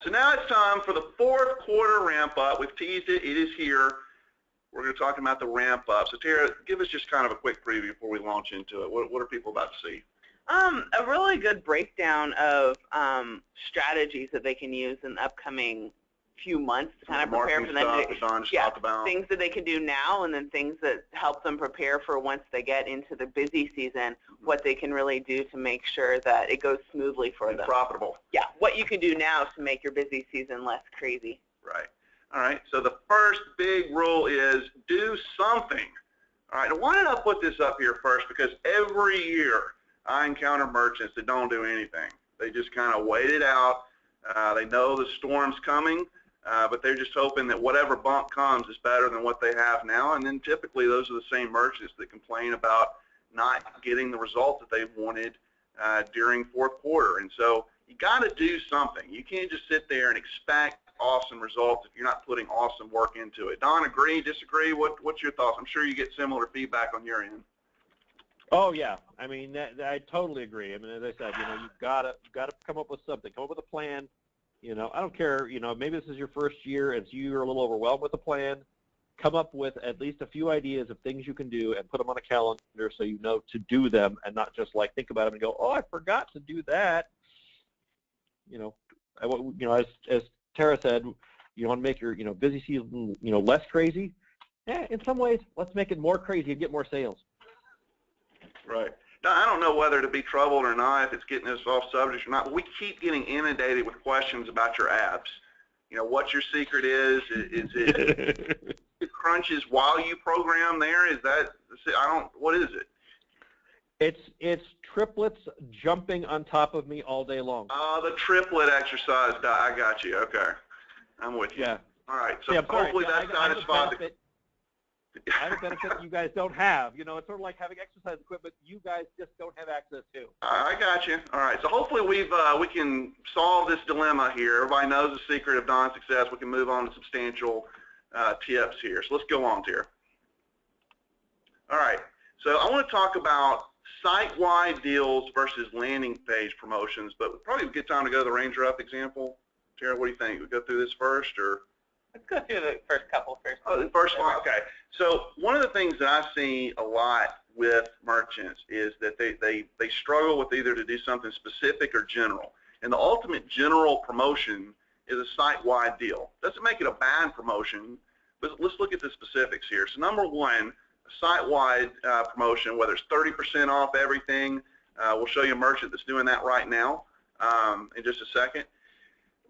So now it's time for the fourth quarter ramp up. We've teased it. It is here. We're going to talk about the ramp up. So Tara, give us just kind of a quick preview before we launch into it. What are people about to see? A really good breakdown of strategies that they can use in the upcoming few months to kind of prepare for them. Things that they can do now, and then things that help them prepare for once they get into the busy season, what they can really do to make sure that it goes smoothly for them. Profitable. Yeah, what you can do now to make your busy season less crazy. Right. All right, so the first big rule is do something. All right, now why did I put this up here first? Because every year I encounter merchants that don't do anything. They just kind of wait it out. They know the storm's coming, but they're just hoping that whatever bump comes is better than what they have now. And then typically those are the same merchants that complain about not getting the result that they wanted during fourth quarter. And so you got to do something. You can't just sit there and expect awesome results if you're not putting awesome work into it. Don, agree, disagree? What's your thoughts? I'm sure you get similar feedback on your end. Oh yeah, I mean I totally agree. I mean, as I said, you've got to come up with something, come up with a plan. I don't care. Maybe this is your first year and you're a little overwhelmed with the plan. Come up with at least a few ideas of things you can do and put them on a calendar so you know to do them and not just like think about them and go, oh, I forgot to do that. As Tara said, you want to make your busy season less crazy. Yeah, in some ways, let's make it more crazy and get more sales. Right. Now, I don't know whether to be troubled or not, if it's getting us off subject or not, but we keep getting inundated with questions about your apps. What your secret is it it crunches while you program there? What is it? It's triplets jumping on top of me all day long. Oh, the triplet exercise. I got you. Okay. I'm with you. Yeah. All right. So hopefully that satisfies the... I have a benefit you guys don't have. It's sort of like having exercise equipment you guys just don't have access to. I got you. All right. So hopefully we can solve this dilemma here. Everybody knows the secret of Don's success. We can move on to substantial tips here. So let's go on here. All right. So I want to talk about site-wide deals versus landing page promotions, but probably a good time to go to the Ranger Up example. Tara, what do you think? We go through this first, or? Let's go through the first couple first. Oh, the first one, okay. So one of the things that I see a lot with merchants is that they struggle with either to do something specific or general. And the ultimate general promotion is a site-wide deal. Doesn't make it a bad promotion, but let's look at the specifics here. So number one, a site-wide promotion, whether it's 30% off everything. We'll show you a merchant that's doing that right now in just a second.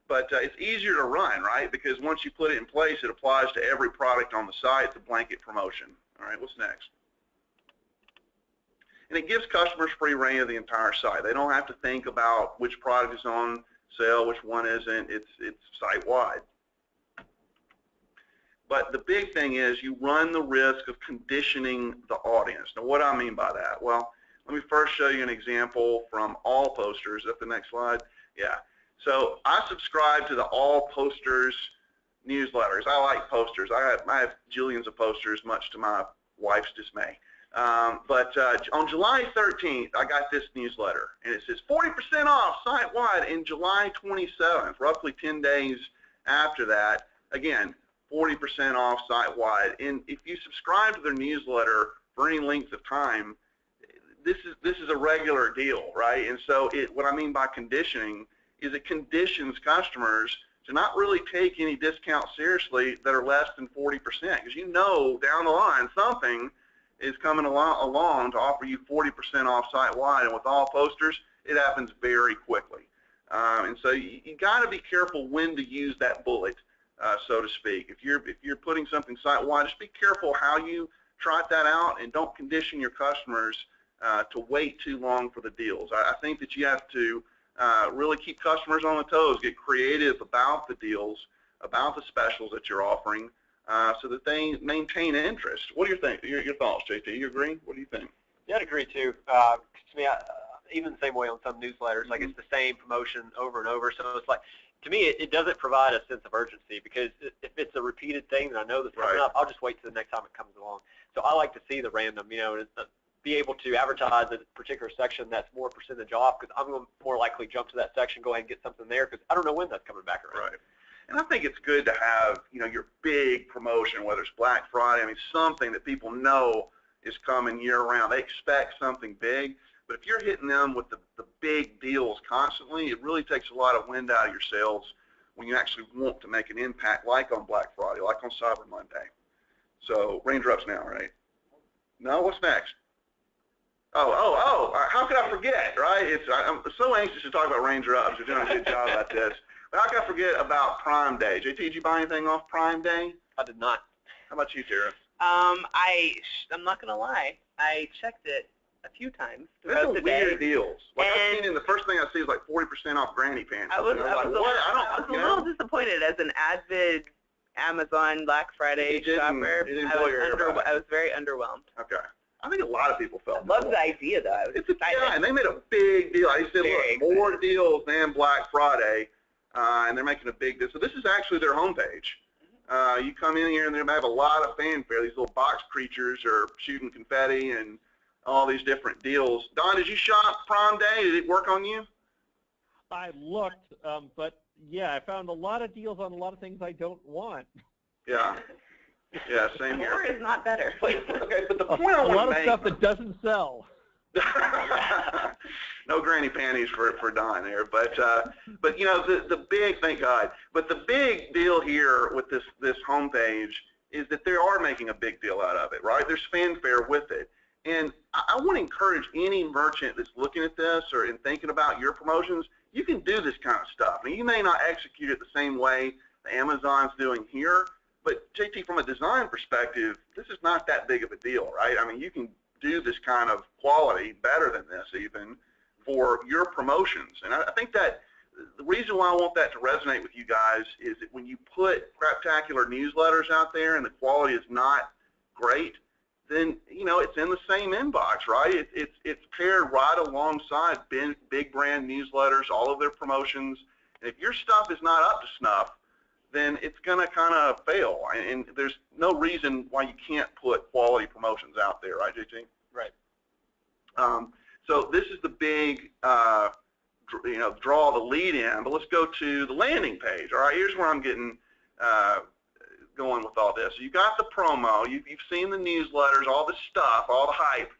But it's easier to run, right? Because once you put it in place, it applies to every product on the site. It's a blanket promotion. All right, what's next? And it gives customers free reign of the entire site. They don't have to think about which product is on sale, which one isn't. It's site-wide. But the big thing is you run the risk of conditioning the audience. Now, what do I mean by that? Well, let me first show you an example from All Posters. Is that the next slide? Yeah. So I subscribe to the All Posters newsletters. I like posters. I have jillions of posters, much to my wife's dismay. But on July 13th, I got this newsletter, and it says 40% off site-wide in July 27th, roughly 10 days after that. Again, 40% off site-wide. And if you subscribe to their newsletter for any length of time, this is a regular deal, right? And so what I mean by conditioning is it conditions customers to not really take any discounts seriously that are less than 40%, because down the line something is coming along to offer you 40% off site-wide, and with All Posters, it happens very quickly. And so you got to be careful when to use that bullet, so to speak. If you're putting something site-wide, just be careful how you trot that out, and don't condition your customers to wait too long for the deals. I think that you have to really keep customers on the toes, get creative about the deals, about the specials that you're offering, so that they maintain interest. What do you think? Your thoughts, JT? You agree? What do you think? Yeah, I'd agree too. To me, even the same way on some newsletters, like it's the same promotion over and over. So it's like, to me, it doesn't provide a sense of urgency, because if it's a repeated thing that I know that's coming up, I'll just wait till the next time it comes along. So I like to see the random, be able to advertise a particular section that's more percentage off, because I'm going to more likely jump to that section, go ahead and get something there, because I don't know when that's coming back around. Right. And I think it's good to have, your big promotion, whether it's Black Friday, something that people know is coming year round. They expect something big. But if you're hitting them with the big deals constantly, it really takes a lot of wind out of your sails when you actually want to make an impact, like on Black Friday, like on Cyber Monday. So Ranger Up's now, right? No, what's next? How could I forget, right? I'm so anxious to talk about Ranger Ups. You're doing a good job at this. But how could I forget about Prime Day? JT, did you buy anything off Prime Day? I did not. How about you, Tara? I'm not going to lie. I checked it a few times throughout the day. Weird deals. Like I've seen the first thing I see is like 40% off granny pants. I was a little disappointed as an avid Amazon Black Friday shopper. I was very underwhelmed. Okay. I think a lot of people felt. I love the idea though. I was excited. Yeah, and they made a big deal. I said, look, more deals than Black Friday, and they're making a big deal. So this is actually their homepage. You come in here and they have a lot of fanfare. These little box creatures are shooting confetti and all these different deals. Don, did you shop Prime Day? Did it work on you? I looked, but yeah, I found a lot of deals on a lot of things I don't want. Yeah. Yeah, same here. More is not better. Okay, but the point I want to make. A lot of stuff that doesn't sell. No granny panties for Don there, but the big, thank God. But the big deal here with this homepage is that they are making a big deal out of it, right? There's fanfare with it, and I want to encourage any merchant that's looking at this or in thinking about your promotions. You can do this kind of stuff. I mean, you may not execute it the same way that Amazon's doing here, but JT, from a design perspective, this is not that big of a deal, right? I mean, you can do this kind of quality better than this even for your promotions. And I think that the reason why I want that to resonate with you guys is that when you put craptacular newsletters out there and the quality is not great, then, it's in the same inbox, right? It's paired right alongside big brand newsletters, all of their promotions. And if your stuff is not up to snuff, then it's going to kind of fail. And there's no reason why you can't put quality promotions out there, right, JT? Right. So this is the big, draw the lead in. But let's go to the landing page. All right, here's where I'm getting going with all this. So you got the promo. You've seen the newsletters, all the stuff, all the hype.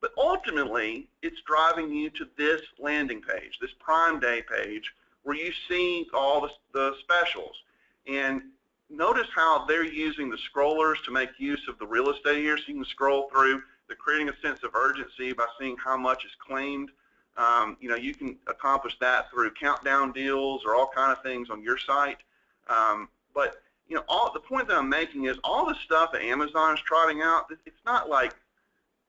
But ultimately, it's driving you to this landing page, this Prime Day page, where you see all the specials. And notice how they're using the scrollers to make use of the real estate here, so you can scroll through. They're creating a sense of urgency by seeing how much is claimed. You can accomplish that through countdown deals or all kind of things on your site. But the point that I'm making is all the stuff that Amazon is trotting out, it's not like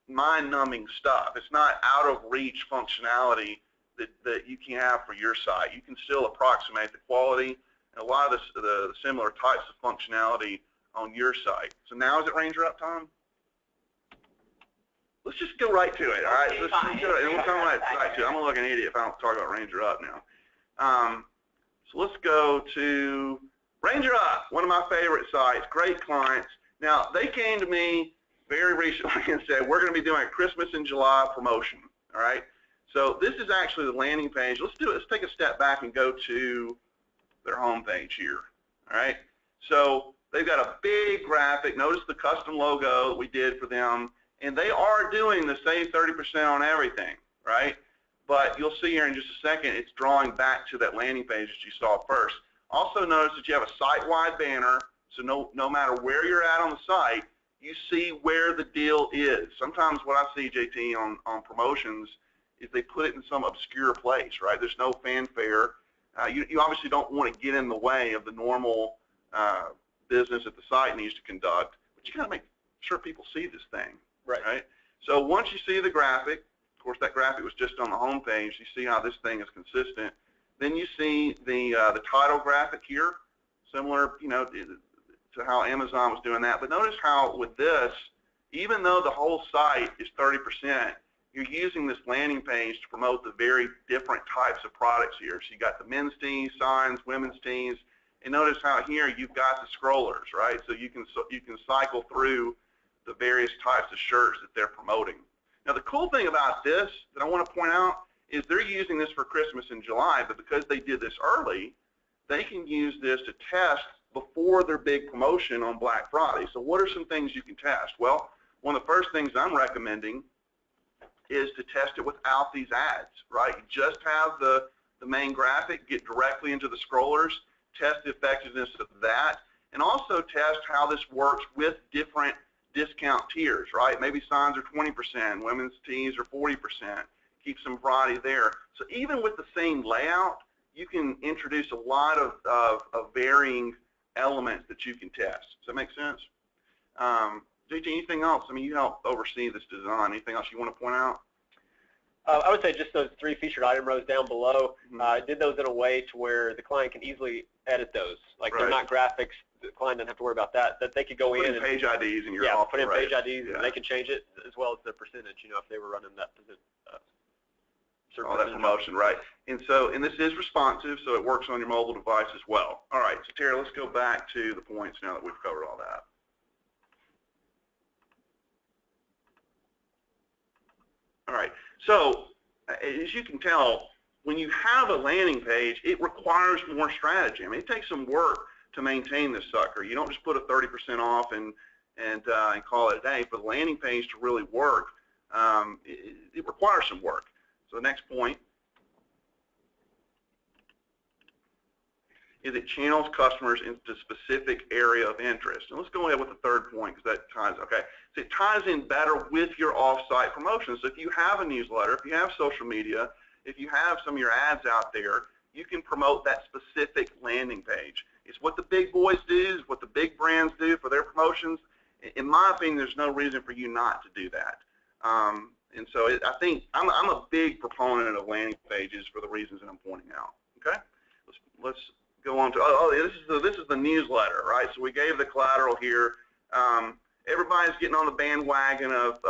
mind-numbing stuff. It's not out-of-reach functionality that you can have for your site. You can still approximate the quality and a lot of the similar types of functionality on your site. So now is it Ranger Up time? Let's just go right to it, all right? Let's just go, and we'll come right to it. I'm going to look like an idiot if I don't talk about Ranger Up now. So let's go to Ranger Up, one of my favorite sites, great clients. Now, they came to me very recently and said, we're going to be doing a Christmas in July promotion, all right? So this is actually the landing page. Let's do it. Let's take a step back and go to their home page here, all right? So they've got a big graphic. Notice the custom logo that we did for them, and they are doing the save 30% on everything, right? But you'll see here in just a second, it's drawing back to that landing page that you saw first. Also notice that you have a site-wide banner, so no matter where you're at on the site, you see where the deal is. Sometimes what I see, JT, on promotions is they put it in some obscure place, right? There's no fanfare. You obviously don't want to get in the way of the normal business that the site needs to conduct, but you got to make sure people see this thing, right? So once you see the graphic, of course that graphic was just on the home page, you see how this thing is consistent. Then you see the title graphic here, similar, to how Amazon was doing that. But notice how with this, even though the whole site is 30%, you're using this landing page to promote the very different types of products here. So you got the men's tees, signs, women's tees, and notice how here you've got the scrollers, right? So you can cycle through the various types of shirts that they're promoting. Now the cool thing about this that I want to point out is they're using this for Christmas in July, but because they did this early, they can use this to test before their big promotion on Black Friday. So what are some things you can test? Well, one of the first things I'm recommending is to test it without these ads, right? You just have the main graphic, get directly into the scrollers, test the effectiveness of that, and also test how this works with different discount tiers, right? Maybe signs are 20%, women's tees are 40%. Keep some variety there. So even with the same layout, you can introduce a lot of varying elements that you can test. Does that make sense? JT, anything else? I mean, you help oversee this design. Anything else you want to point out? I would say just those 3 featured item rows down below. Did those in a way to where the client can easily edit those. Like they're not graphics. The client doesn't have to worry about that. That they could go in and page IDs in your put in page IDs and they can change it as well as the percentage. You know, if they were running that all that promotion, right? And this is responsive, so it works on your mobile device as well. All right, so Terry, let's go back to the points now that we've covered all that. All right, so as you can tell, when you have a landing page, it requires more strategy. I mean, it takes some work to maintain this sucker. You don't just put a 30% off and call it a day. For the landing page to really work, it requires some work. So the next point is it channels customers into a specific area of interest. And let's go ahead with the third point because that ties, okay. So it ties in better with your off-site promotions. So if you have a newsletter, if you have social media, if you have some of your ads out there, you can promote that specific landing page. It's what the big boys do, it's what the big brands do for their promotions. In my opinion, there's no reason for you not to do that. And so I think I'm a big proponent of landing pages for the reasons that I'm pointing out. Okay, let's go on to this is the newsletter, right? So we gave the collateral here. Everybody's getting on the bandwagon of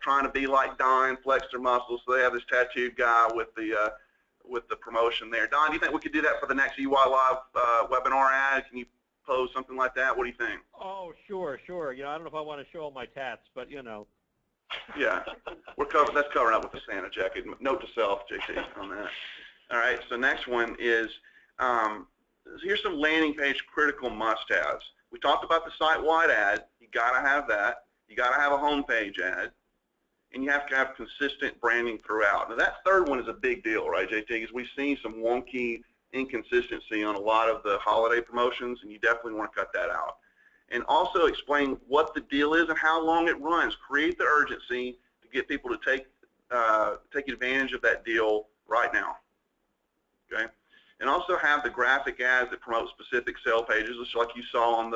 trying to be like Don, flex their muscles. So they have this tattooed guy with the promotion there. Don, do you think we could do that for the next EY Live webinar ad? Can you pose something like that? What do you think? Oh, sure. You know, I don't know if I want to show all my tats, but you know. Yeah, that's covering up with the Santa jacket. Note to self, JT, on that. All right, so next one is, here's some landing page critical must-haves. We talked about the site-wide ad. You got to have that. You got to have a homepage ad. And you have to have consistent branding throughout. Now, that third one is a big deal, right, JT? Because we've seen some wonky inconsistency on a lot of the holiday promotions, and you definitely want to cut that out. And also explain what the deal is and how long it runs. Create the urgency to get people to take advantage of that deal right now. Okay, and also have the graphic ads that promote specific sale pages, just like you saw on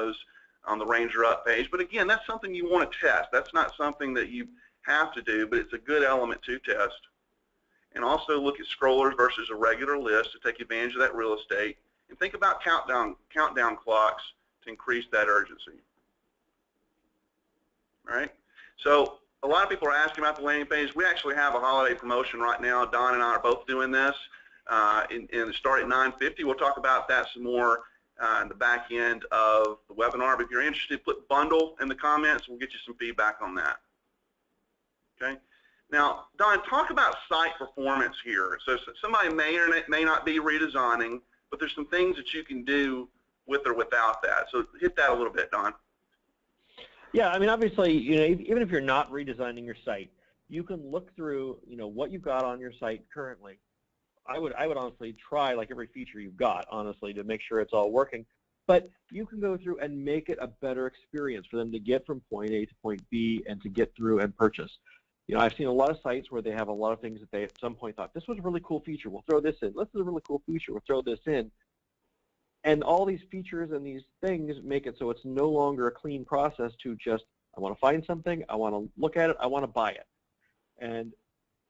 the Ranger Up page. But again, that's something you want to test. That's not something that you have to do, but it's a good element to test. And also look at scrollers versus a regular list to take advantage of that real estate. And think about countdown clocks to increase that urgency. All right. So a lot of people are asking about the landing page. We actually have a holiday promotion right now. Don and I are both doing this. And start at 9:50. We'll talk about that some more in the back end of the webinar. But if you're interested, put bundle in the comments. We'll get you some feedback on that. Okay. Now, Don, talk about site performance here. So somebody may or may not be redesigning, but there's some things that you can do with or without that. So hit that a little bit, Don. Yeah, I mean, obviously, you know, even if you're not redesigning your site, you can look through, you know, what you've got on your site currently. I would honestly try like every feature you've got, honestly, to make sure it's all working. But you can go through and make it a better experience for them to get from point A to point B and to get through and purchase. You know, I've seen a lot of sites where they have a lot of things that they at some point thought, this was a really cool feature, we'll throw this in. This is a really cool feature, we'll throw this in. And all these features and these things make it so it's no longer a clean process to just, I want to find something, I want to look at it, I want to buy it. And,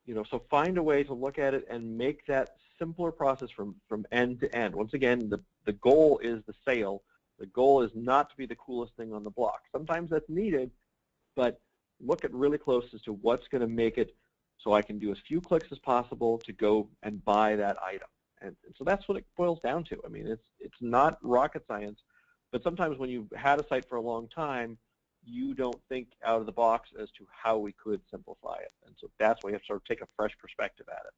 you know, so find a way to look at it and make that simpler process from end to end. Once again, the goal is the sale. The goal is not to be the coolest thing on the block. Sometimes that's needed, but look at really close as to what's going to make it so I can do as few clicks as possible to go and buy that item. And so that's what it boils down to. I mean, it's not rocket science, but sometimes when you've had a site for a long time, you don't think out of the box as to how we could simplify it. And so that's why you have to sort of take a fresh perspective at it.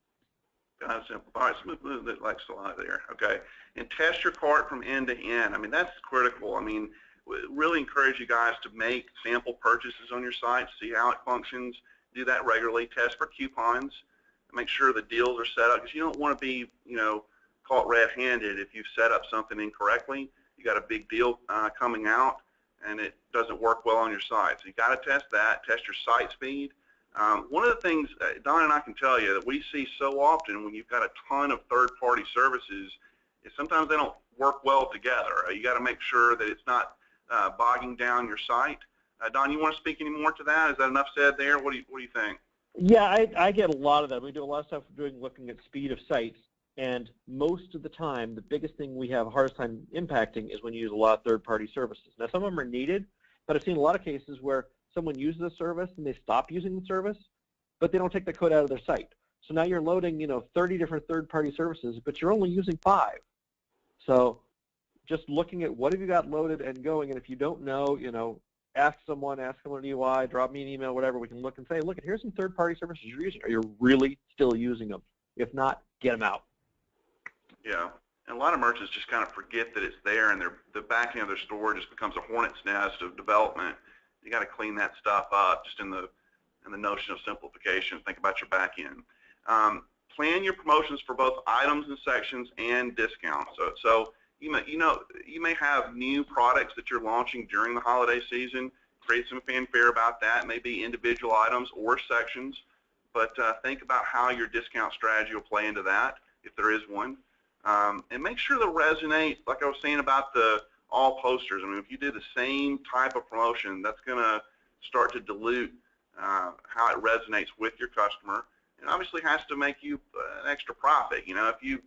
Kind of simple. All right, so move that next slide there. Okay, and test your cart from end to end. I mean, that's critical. I mean, we really encourage you guys to make sample purchases on your site, see how it functions. Do that regularly. Test for coupons. Make sure the deals are set up, because you don't want to be, caught red-handed if you've set up something incorrectly. You got a big deal coming out, and it doesn't work well on your site. So you got to test that. Test your site speed. One of the things Don and I can tell you that we see so often when you've got a ton of third-party services is sometimes they don't work well together. You got to make sure that it's not bogging down your site. Don, you want to speak any more to that? Is that enough said there? What do you think? Yeah, I get a lot of that. We do a lot of stuff looking at speed of sites, and most of the time, the biggest thing we have a hardest time impacting is when you use a lot of third-party services. Now, some of them are needed, but I've seen a lot of cases where someone uses a service and they stop using the service, but they don't take the code out of their site. So now you're loading, 30 different third-party services, but you're only using 5. So just looking at what have you got loaded and going, and if you don't know, ask someone at UI, drop me an email, whatever. We can look and say, look, here's some third-party services you're using. Are you really still using them? If not, get them out. Yeah, and a lot of merchants just kind of forget that it's there, and the back end of their store just becomes a hornet's nest of development. You got to clean that stuff up, just in the notion of simplification. Think about your back end. Plan your promotions for both items and sections and discounts. So you may have new products that you're launching during the holiday season. Create some fanfare about that. Maybe individual items or sections, but think about how your discount strategy will play into that, if there is one. And make sure they'll resonate, like I was saying about the all posters. I mean, if you do the same type of promotion, that's going to start to dilute how it resonates with your customer. And obviously has to make you an extra profit. If you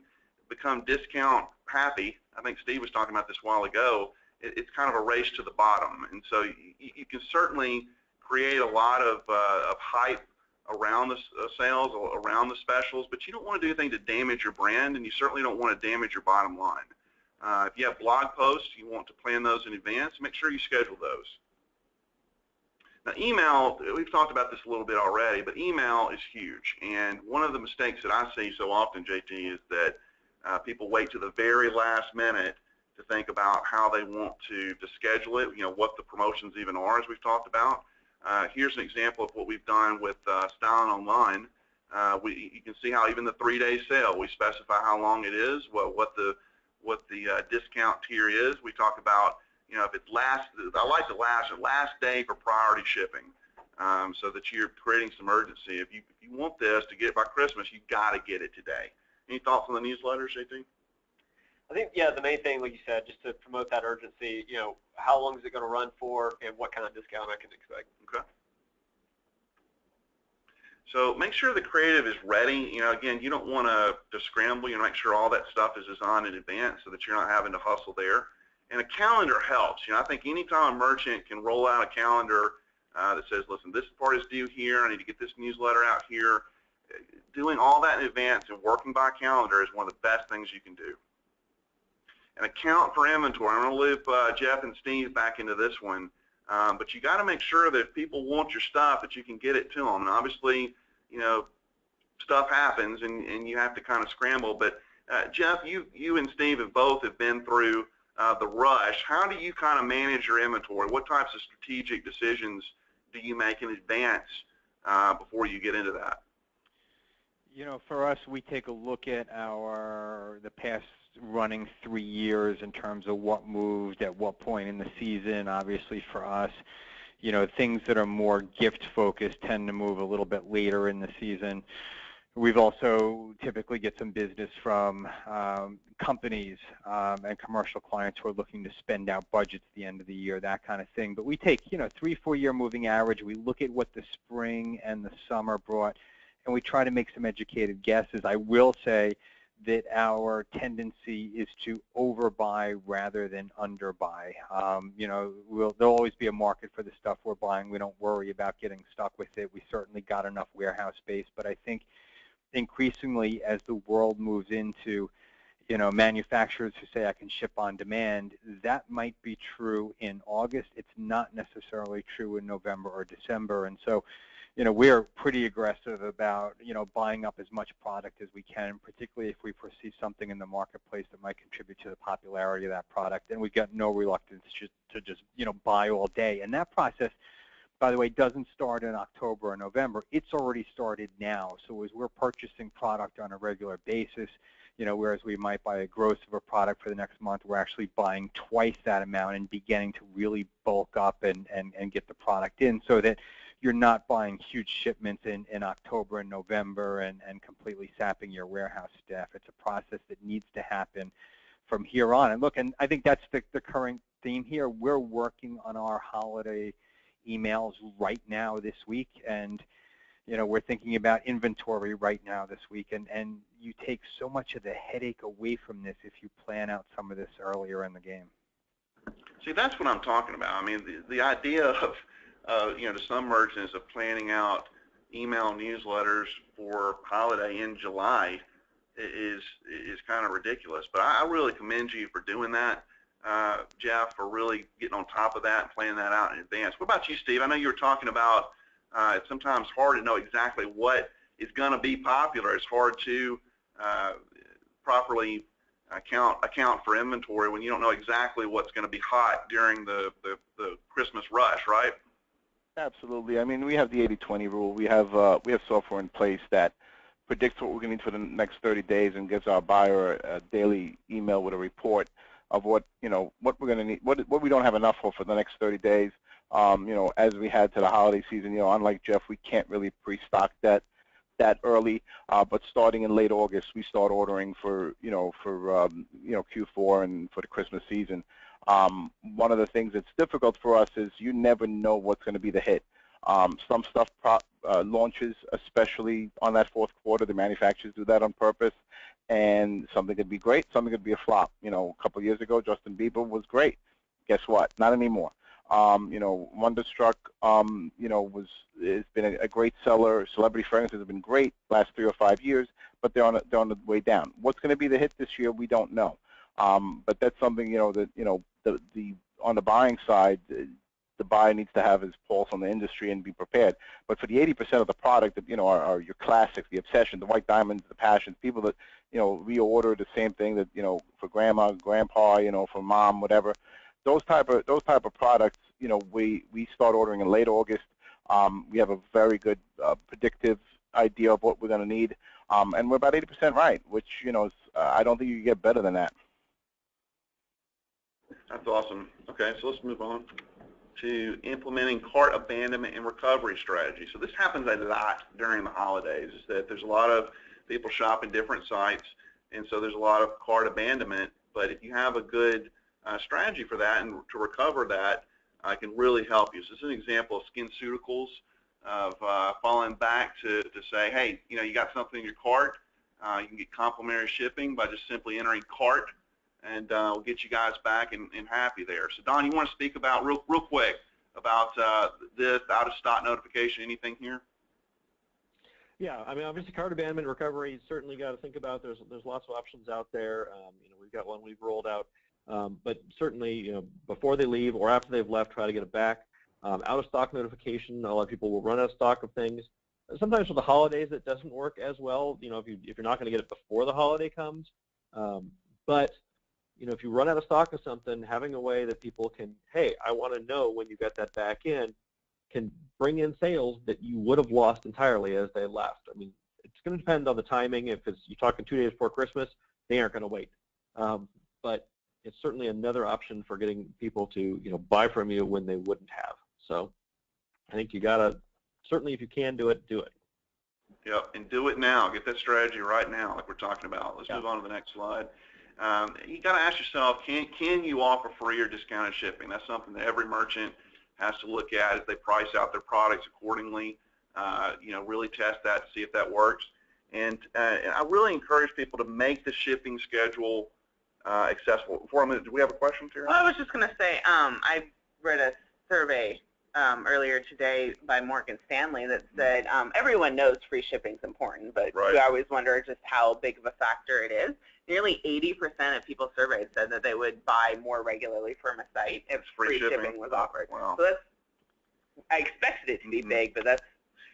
become discount happy, I think Steve was talking about this a while ago, it's kind of a race to the bottom. And so you can certainly create a lot of hype around the sales, around the specials, but you don't want to do anything to damage your brand, and you certainly don't want to damage your bottom line. If you have blog posts, you want to plan those in advance. Make sure you schedule those. Now, email, we've talked about this a little bit already, but email is huge. And one of the mistakes that I see so often, JT, is that people wait to the very last minute to think about how they want to schedule it, what the promotions even are, as we've talked about. Here's an example of what we've done with Styling Online. You can see how even the 3-day sale, we specify how long it is, what the discount tier is. We talk about, if it's I like the last day for priority shipping, so that you're creating some urgency. If you want this to get it by Christmas, you've got to get it today. Any thoughts on the newsletters, JT? I think, yeah, the main thing, like you said, just to promote that urgency, how long is it going to run for and what kind of discount I can expect. Okay. So make sure the creative is ready. Again, you don't want to scramble. You make sure all that stuff is designed in advance so that you're not having to hustle there. And a calendar helps. I think anytime a merchant can roll out a calendar that says, listen, this part is due here. I need to get this newsletter out here. Doing all that in advance and working by calendar is one of the best things you can do. And account for inventory. I'm going to loop Jeff and Steve back into this one. But you got to make sure that if people want your stuff, that you can get it to them. And obviously, stuff happens, and you have to kind of scramble. But Jeff, you and Steve have been through the rush. How do you kind of manage your inventory? What types of strategic decisions do you make in advance before you get into that? For us, we take a look at the past running 3 years in terms of what moved at what point in the season. Obviously, for us, things that are more gift-focused tend to move a little bit later in the season. We've also typically get some business from companies and commercial clients who are looking to spend out budgets at the end of the year, that kind of thing. But we take, 3-4 year moving average. We look at what the spring and the summer brought, and we try to make some educated guesses. I will say that our tendency is to overbuy rather than underbuy. There'll always be a market for the stuff we're buying. We don't worry about getting stuck with it. We certainly got enough warehouse space, but I think increasingly as the world moves into manufacturers who say I can ship on demand, that might be true in August. It's not necessarily true in November or December. And so we're pretty aggressive about, buying up as much product as we can, particularly if we perceive something in the marketplace that might contribute to the popularity of that product. And we've got no reluctance to just, buy all day. And that process, by the way, doesn't start in October or November. It's already started now. So as we're purchasing product on a regular basis, whereas we might buy a gross of a product for the next month, we're actually buying twice that amount and beginning to really bulk up and get the product in, so that you're not buying huge shipments in October and November and completely sapping your warehouse staff. It's a process that needs to happen from here on. And look, and I think that's the current theme here. We're working on our holiday emails right now this week, and we're thinking about inventory right now this week, and you take so much of the headache away from this if you plan out some of this earlier in the game. See, that's what I'm talking about. I mean, the idea of to some merchants of planning out email newsletters for holiday in July is kind of ridiculous. But I really commend you for doing that, Jeff, for really getting on top of that and planning that out in advance. What about you, Steve? I know you were talking about it's sometimes hard to know exactly what is going to be popular. It's hard to properly account for inventory when you don't know exactly what's going to be hot during the Christmas rush, right? Absolutely. I mean, we have the 80-20 rule. We have software in place that predicts what we're going to need for the next 30 days and gives our buyer a daily email with a report of what we're going to need, what we don't have enough for the next 30 days. As we head to the holiday season, unlike Jeff, we can't really pre-stock that early. But starting in late August, we start ordering for Q4 and for the Christmas season. One of the things that's difficult for us is you never know what's going to be the hit. Some stuff launches, especially on that fourth quarter. The manufacturers do that on purpose, and something could be great, something could be a flop. A couple of years ago, Justin Bieber was great. Guess what? Not anymore. Wonderstruck, has been a great seller. Celebrity fragrances have been great last 3 or 5 years, but they're on the way down. What's going to be the hit this year? We don't know. But that's something on the buying side, the buyer needs to have his pulse on the industry and be prepared. But for the 80% of the product that are your classics, the Obsession, the White Diamonds, the Passions, people that reorder the same thing that for grandma, grandpa, for mom, whatever. Those type of products, we start ordering in late August. We have a very good predictive idea of what we're going to need, and we're about 80% right, which I don't think you can get better than that. That's awesome. Okay, so let's move on to implementing cart abandonment and recovery strategy. So this happens a lot during the holidays, is that there's a lot of people shopping different sites, and so there's a lot of cart abandonment. But if you have a good strategy for that and to recover that, can really help you. So this is an example of SkinCeuticals of falling back to say, hey, you got something in your cart, you can get complimentary shipping by just simply entering cart, and we'll get you guys back and happy there. So Don, you want to speak about real quick about this out of stock notification, anything here? Yeah, I mean, obviously cart abandonment recovery, certainly got to think about. There's lots of options out there. We've got one we've rolled out. But certainly, before they leave or after they've left, try to get it back. Out of stock notification, a lot of people will run out of stock of things. Sometimes for the holidays, it doesn't work as well. If you're not going to get it before the holiday comes. But if you run out of stock of something, having a way that people can, hey, I want to know when you got that back in, can bring in sales that you would have lost entirely as they left. I mean, it's going to depend on the timing. If you're talking 2 days before Christmas, they aren't going to wait. But it's certainly another option for getting people to buy from you when they wouldn't have. So I think you gotta, certainly if you can do it, do it. Yep, and do it now. Get that strategy right now, like we're talking about. Let's move on to the next slide. You got to ask yourself, can you offer free or discounted shipping? That's something that every merchant has to look at as they price out their products accordingly. Really test that to see if that works. And I really encourage people to make the shipping schedule accessible. Before do we have a question, Tara? Well, I was just going to say, I read a survey earlier today by Morgan Stanley that said everyone knows free shipping is important, but you always wonder just how big of a factor it is. Nearly 80% of people surveyed said that they would buy more regularly from a site if free shipping was offered. Wow. So I expected it to be big, but that's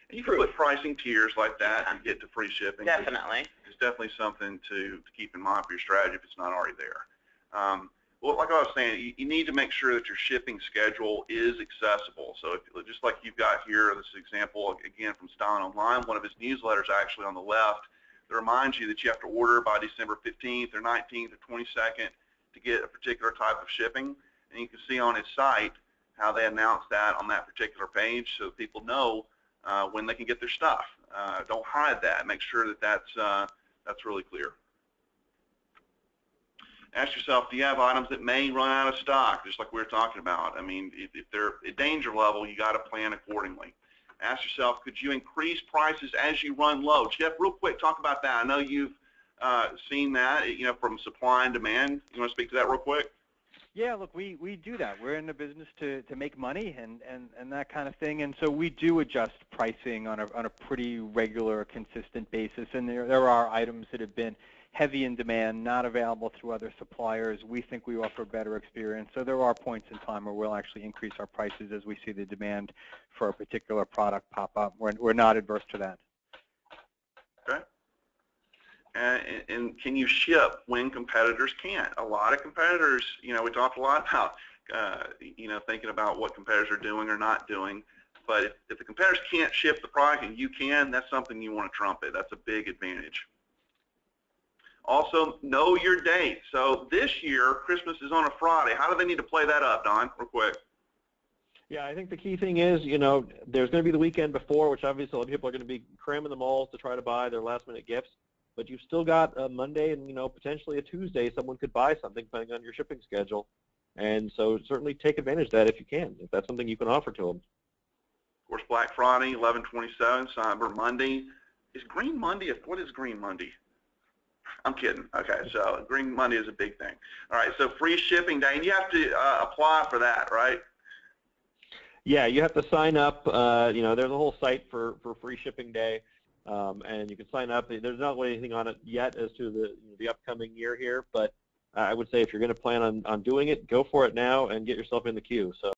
And you can put pricing tiers like that and get to free shipping. Definitely. It's definitely something to keep in mind for your strategy if it's not already there. Well, like I was saying, you need to make sure that your shipping schedule is accessible. So if, just like you've got here, this example, again, from Styling Online, one of his newsletters actually on the left that reminds you that you have to order by December 15th or 19th or 22nd to get a particular type of shipping. And you can see on his site how they announce that on that particular page so that people know when they can get their stuff. Don't hide that. Make sure that that's really clear. Ask yourself, do you have items that may run out of stock, just like we were talking about? I mean, if they're at danger level, you got to plan accordingly. Ask yourself, could you increase prices as you run low? Jeff, real quick, talk about that. I know you've seen that, you know, from supply and demand. You want to speak to that real quick? Yeah, look, we do that. We're in the business to make money and that kind of thing, and so we do adjust pricing on a pretty regular, consistent basis. And there are items that have been heavy in demand, not available through other suppliers. We think we offer a better experience. So there are points in time where we'll actually increase our prices as we see the demand for a particular product pop up. We're not adverse to that. Okay. And can you ship when competitors can't? A lot of competitors, you know, we talked a lot about, you know, thinking about what competitors are doing or not doing. But if the competitors can't ship the product and you can, that's something you want to trumpet. That's a big advantage. Also, know your date. So this year, Christmas is on a Friday. How do they need to play that up, Don, real quick? Yeah, I think the key thing is, you know, there's going to be the weekend before, which obviously a lot of people are going to be cramming the malls to try to buy their last-minute gifts. But you've still got a Monday and, you know, potentially a Tuesday someone could buy something depending on your shipping schedule. And so certainly take advantage of that if you can, if that's something you can offer to them. Of course, Black Friday, 11/27, Cyber Monday. Is Green Monday, what is Green Monday? I'm kidding. Okay, so Green Monday is a big thing. All right, so free shipping day, and you have to apply for that, right? Yeah, you have to sign up. You know, there's a whole site for free shipping day, and you can sign up. There's not really anything on it yet as to the upcoming year here, but I would say if you're going to plan on doing it, go for it now and get yourself in the queue. So.